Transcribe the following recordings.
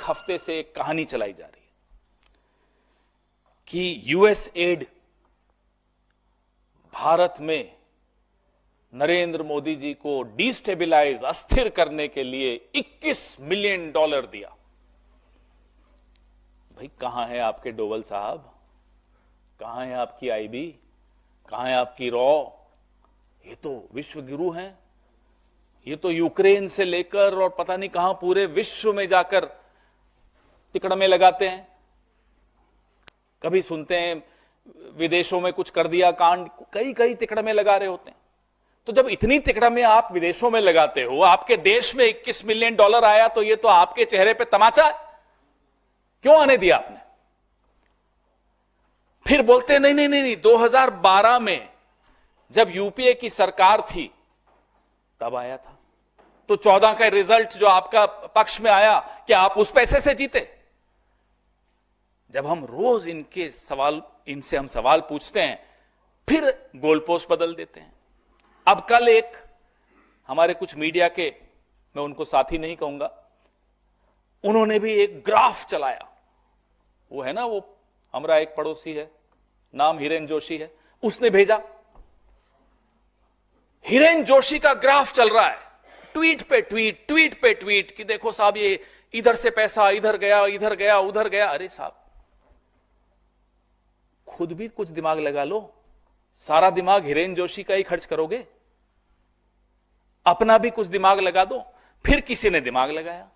हफ्ते से एक कहानी चलाई जा रही है कि यूएस एड भारत में नरेंद्र मोदी जी को डिस्टेबलाइज, अस्थिर करने के लिए $21 मिलियन दिया। भाई कहां है आपके डोवल साहब, कहां है आपकी आईबी, कहां है आपकी रॉ? ये तो विश्व गुरु हैं, ये तो यूक्रेन से लेकर और पता नहीं कहां पूरे विश्व में जाकर तिकड़मे लगाते हैं। कभी सुनते हैं विदेशों में कुछ कर दिया कांड, कई कई तिकड़मे लगा रहे होते हैं। तो जब इतनी तिकड़मे आप विदेशों में लगाते हो, आपके देश में $21 मिलियन आया, तो ये तो आपके चेहरे पे तमाचा है। क्यों आने दिया आपने? फिर बोलते नहीं नहीं नहीं, 2012 में जब यूपीए की सरकार थी तब आया था। तो 14 का रिजल्ट जो आपका पक्ष में आया, क्या आप उस पैसे से जीते? जब हम रोज इनसे हम सवाल पूछते हैं, फिर गोल पोस्ट बदल देते हैं। अब कल एक हमारे कुछ मीडिया के, मैं उनको साथी नहीं कहूंगा, उन्होंने भी एक ग्राफ चलाया। वो है ना, वो हमारा एक पड़ोसी है, नाम हिरेन जोशी है, उसने भेजा। हिरेन जोशी का ग्राफ चल रहा है, ट्वीट पे ट्वीट, ट्वीट पे ट्वीट, कि देखो साहब ये इधर से पैसा इधर गया, इधर गया, उधर गया। अरे साहब, खुद भी कुछ दिमाग लगा लो। सारा दिमाग हिरेन जोशी का ही खर्च करोगे? अपना भी कुछ दिमाग लगा दो। फिर किसी ने दिमाग लगाया,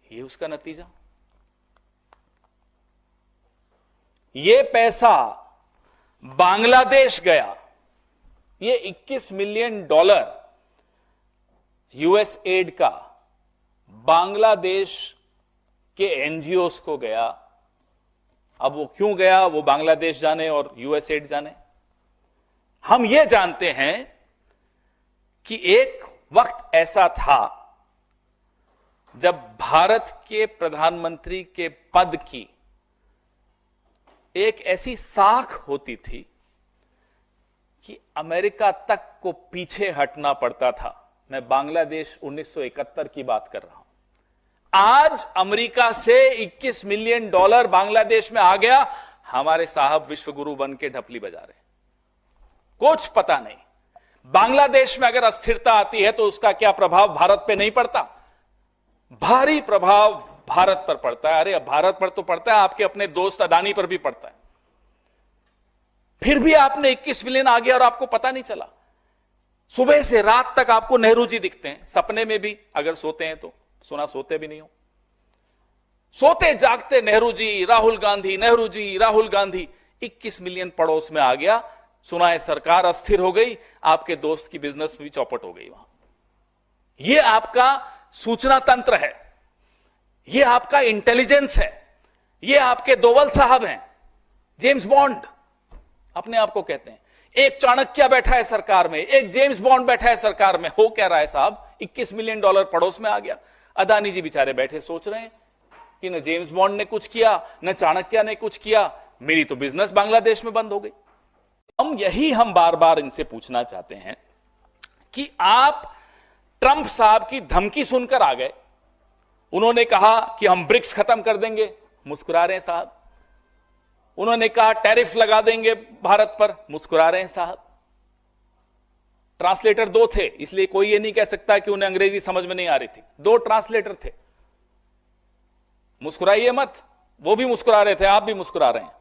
ये उसका नतीजा। ये पैसा बांग्लादेश गया, ये $21 मिलियन यूएस एड का बांग्लादेश के एनजीओस को गया। अब वो क्यों गया, वो बांग्लादेश जाने और यूएस एड जाने। हम ये जानते हैं कि एक वक्त ऐसा था जब भारत के प्रधानमंत्री के पद की एक ऐसी साख होती थी कि अमेरिका तक को पीछे हटना पड़ता था। मैं बांग्लादेश 1971 की बात कर रहा हूं। आज अमेरिका से $21 मिलियन बांग्लादेश में आ गया, हमारे साहब विश्वगुरु बन के ढपली बजा रहे। कुछ पता नहीं। बांग्लादेश में अगर अस्थिरता आती है तो उसका क्या प्रभाव भारत पे नहीं पड़ता? भारी प्रभाव भारत पर पड़ता है। अरे भारत पर तो पड़ता है, आपके अपने दोस्त अडानी पर भी पड़ता है। फिर भी आपने 21 मिलियन आ गया और आपको पता नहीं चला। सुबह से रात तक आपको नेहरू जी दिखते हैं, सपने में भी, अगर सोते हैं तो। सुना सोते भी नहीं हो, सोते जागते नेहरू जी, राहुल गांधी, नेहरू जी, राहुल गांधी। 21 मिलियन पड़ोस में आ गया। सुना है सरकार अस्थिर हो गई, आपके दोस्त की बिजनेस भी चौपट हो गई वहां। यह आपका सूचना तंत्र है, यह आपका इंटेलिजेंस है, यह आपके दोवल साहब हैं, जेम्स बॉन्ड अपने आप को कहते हैं। एक चाणक्य बैठा है सरकार में, एक जेम्स बॉन्ड बैठा है सरकार में। हो क्या रहा है साहब? $21 मिलियन पड़ोस में आ गया। अदानी जी बेचारे बैठे सोच रहे हैं कि न जेम्स बॉन्ड ने कुछ किया, न चाणक्य ने कुछ किया, मेरी तो बिजनेस बांग्लादेश में बंद हो गई। हम बार बार इनसे पूछना चाहते हैं कि आप ट्रंप साहब की धमकी सुनकर आ गए। उन्होंने कहा कि हम ब्रिक्स खत्म कर देंगे, मुस्कुरा रहे हैं साहब। उन्होंने कहा टैरिफ लगा देंगे भारत पर, मुस्कुरा रहे हैं साहब। ट्रांसलेटर 2 थे, इसलिए कोई ये नहीं कह सकता कि उन्हें अंग्रेजी समझ में नहीं आ रही थी। 2 ट्रांसलेटर थे। मुस्कुराइए मत, वो भी मुस्कुरा रहे थे, आप भी मुस्कुरा रहे हैं।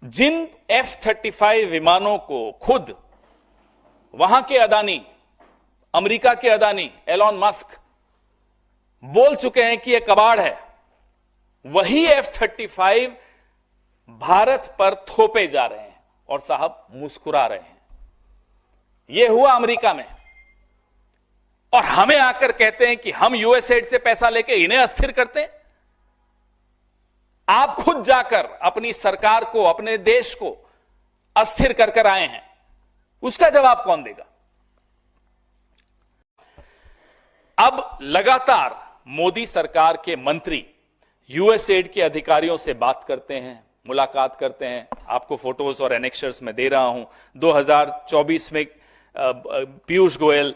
जिन F-35 विमानों को खुद वहां के अदानी, अमेरिका के अदानी एलॉन मस्क बोल चुके हैं कि यह कबाड़ है, वही F-35 भारत पर थोपे जा रहे हैं और साहब मुस्कुरा रहे हैं। यह हुआ अमेरिका में, और हमें आकर कहते हैं कि हम यूएसएड से पैसा लेके इन्हें अस्थिर करते हैं। आप खुद जाकर अपनी सरकार को, अपने देश को अस्थिर कर कर आए हैं, उसका जवाब कौन देगा? अब लगातार मोदी सरकार के मंत्री यूएसएड के अधिकारियों से बात करते हैं, मुलाकात करते हैं। आपको फोटोज और एनेक्शर्स में दे रहा हूं। 2024 में पीयूष गोयल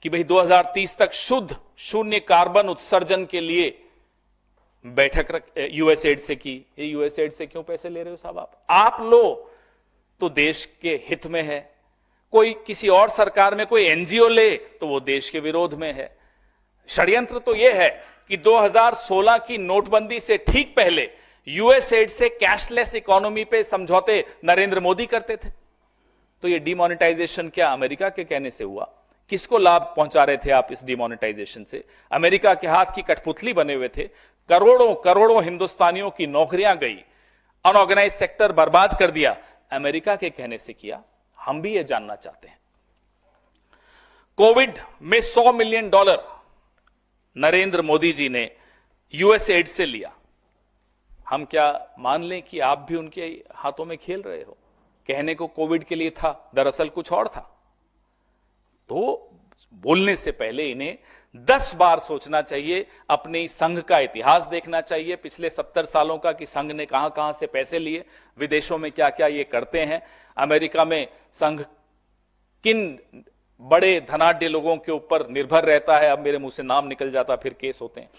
कि भाई 2030 तक शुद्ध शून्य कार्बन उत्सर्जन के लिए बैठक यूएसएड से की। ये यूएसएड से क्यों पैसे ले रहे हो साहब? आप लो तो देश के हित में है, कोई किसी और सरकार में कोई एनजीओ ले तो वो देश के विरोध में है। षड्यंत्र तो यह है कि 2016 की नोटबंदी से ठीक पहले यूएसएड से कैशलेस इकोनॉमी पे समझौते नरेंद्र मोदी करते थे। तो ये डिमोनेटाइजेशन क्या अमेरिका के कहने से हुआ? किसको लाभ पहुंचा रहे थे आप इस डिमोनेटाइजेशन से? अमेरिका के हाथ की कठपुतली बने हुए थे। करोड़ों करोड़ों हिंदुस्तानियों की नौकरियां गई, अनऑर्गेनाइज सेक्टर बर्बाद कर दिया। अमेरिका के कहने से किया। हम भी ये जानना चाहते हैं। कोविड में $100 मिलियन नरेंद्र मोदी जी ने यूएसएड से लिया। हम क्या मान लें कि आप भी उनके हाथों में खेल रहे हो? कहने को कोविड के लिए था, दरअसल कुछ और था। तो बोलने से पहले इन्हें 10 बार सोचना चाहिए। अपने संघ का इतिहास देखना चाहिए पिछले 70 सालों का, कि संघ ने कहां कहां से पैसे लिए, विदेशों में क्या क्या ये करते हैं। अमेरिका में संघ किन बड़े धनाढ्य लोगों के ऊपर निर्भर रहता है, अब मेरे मुंह से नाम निकल जाता, फिर केस होते हैं।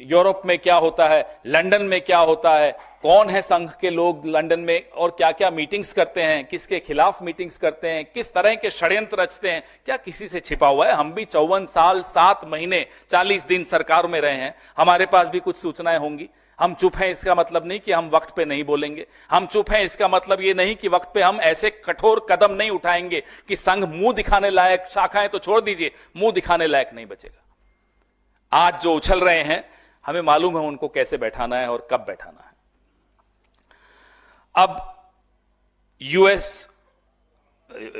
यूरोप में क्या होता है, लंदन में क्या होता है, कौन है संघ के लोग लंदन में, और क्या क्या मीटिंग्स करते हैं, किसके खिलाफ मीटिंग्स करते हैं, किस तरह के षड्यंत्र रचते हैं, क्या किसी से छिपा हुआ है? हम भी 54 साल 7 महीने 40 दिन सरकार में रहे हैं, हमारे पास भी कुछ सूचनाएं होंगी। हम चुप हैं इसका मतलब नहीं कि हम वक्त पे नहीं बोलेंगे। हम चुप हैं इसका मतलब ये नहीं कि वक्त पे हम ऐसे कठोर कदम नहीं उठाएंगे कि संघ मुंह दिखाने लायक, शाखाएं तो छोड़ दीजिए, मुंह दिखाने लायक नहीं बचेगा। आज जो उछल रहे हैं, हमें मालूम है उनको कैसे बैठाना है और कब बैठाना है। अब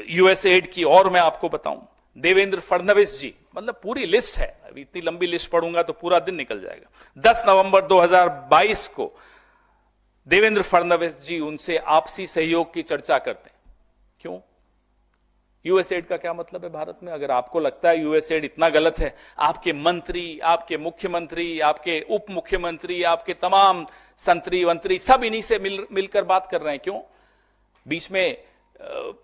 यूएसएड की और मैं आपको बताऊं, देवेंद्र फडणवीस जी, मतलब पूरी लिस्ट है, अभी इतनी लंबी लिस्ट पढ़ूंगा तो पूरा दिन निकल जाएगा। 10 नवंबर 2022 को देवेंद्र फडणवीस जी उनसे आपसी सहयोग की चर्चा करते हैं। क्यों? यूएसएड का क्या मतलब है भारत में? अगर आपको लगता है यूएसएड इतना गलत है, आपके मंत्री, आपके मुख्यमंत्री, आपके उप मुख्यमंत्री, आपके तमाम संतरी मंत्री सब इन्हीं से मिलकर बात कर रहे हैं। क्यों? बीच में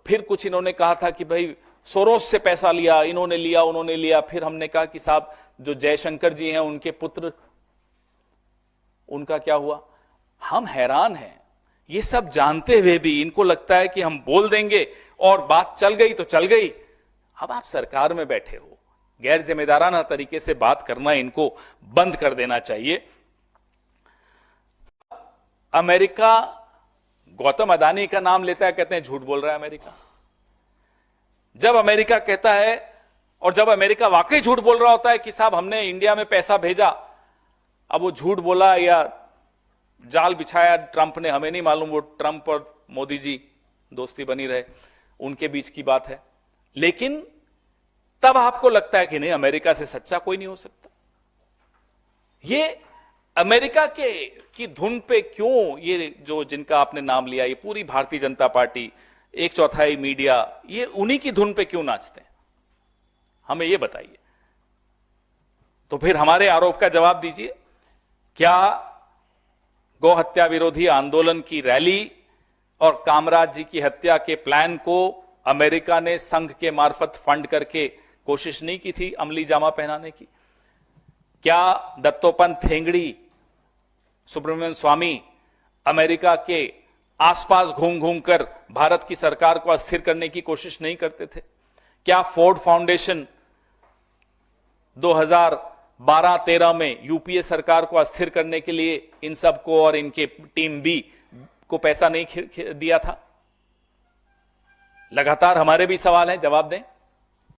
फिर कुछ इन्होंने कहा था कि भाई सोरोस से पैसा लिया, इन्होंने लिया, उन्होंने लिया। फिर हमने कहा कि साहब जो जयशंकर जी हैं उनके पुत्र, उनका क्या हुआ? हम हैरान हैं, ये सब जानते हुए भी इनको लगता है कि हम बोल देंगे और बात चल गई तो चल गई। अब आप सरकार में बैठे हो, गैर जिम्मेदाराना तरीके से बात करना इनको बंद कर देना चाहिए। अमेरिका गौतम अदानी का नाम लेता है, कहते हैं झूठ बोल रहा है अमेरिका। जब अमेरिका कहता है, और जब अमेरिका वाकई झूठ बोल रहा होता है कि साहब हमने इंडिया में पैसा भेजा, अब वो झूठ बोला या जाल बिछाया ट्रंप ने, हमें नहीं मालूम। वो ट्रंप और मोदी जी दोस्ती बनी रहे, उनके बीच की बात है। लेकिन तब आपको लगता है कि नहीं, अमेरिका से सच्चा कोई नहीं हो सकता। ये अमेरिका की धुन पे क्यों ये जो जिनका आपने नाम लिया, ये पूरी भारतीय जनता पार्टी, 1/4 मीडिया, ये उन्हीं की धुन पे क्यों नाचते हैं? हमें ये बताइए। तो फिर हमारे आरोप का जवाब दीजिए। क्या गौ हत्या विरोधी आंदोलन की रैली और कामराज जी की हत्या के प्लान को अमेरिका ने संघ के मार्फत फंड करके कोशिश नहीं की थी अमली जामा पहनाने की? क्या दत्तोपंत ठेंगड़ी, सुब्रमण्यम स्वामी अमेरिका के आसपास घूम घूम कर भारत की सरकार को अस्थिर करने की कोशिश नहीं करते थे? क्या फोर्ड फाउंडेशन 2012-13 में यूपीए सरकार को अस्थिर करने के लिए इन सबको और इनके टीम बी को पैसा नहीं दिया था? लगातार हमारे भी सवाल हैं, जवाब दें।